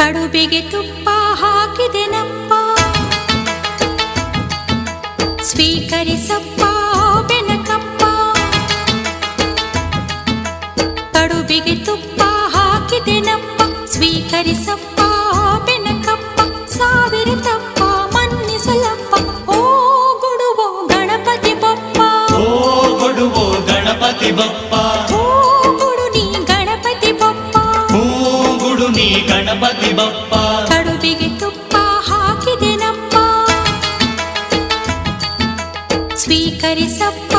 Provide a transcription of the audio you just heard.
ಕಡುಬಿಗೆ ತುಪ್ಪ ಹಾಕಿದೆನಪ್ಪ, ಸ್ವೀಕರಿಸಪ್ಪ ಬೆನಕಪ್ಪ. ಕಡುಬಿಗೆ ತುಪ್ಪ ಹಾಕಿದೆನಪ್ಪ, ಸ್ವೀಕರಿಸಪ್ಪ ಬೆನಕಪ್ಪ. ಸಾವಿರ ತಪ್ಪ ಮನ್ನಿಸಲಪ್ಪ, ಓ ಗುಡುವೋ ಗಣಪತಿ ಬಪ್ಪ. ಓ ಗುಡುವೋ ಗಣಪತಿ ಬಪ್ಪ, ಓ ಗುಡು ನೀ ಗಣಪತಿ ಬಪ್ಪ. ಓ ಗುಡು ನೀ ಗಣಪತಿ ಬಪ್ಪ. ಕಡುಬಿಗೆ ತುಪ್ಪ ಹಾಕಿದೆನಪ್ಪ, ಸ್ವೀಕರಿಸಪ್ಪ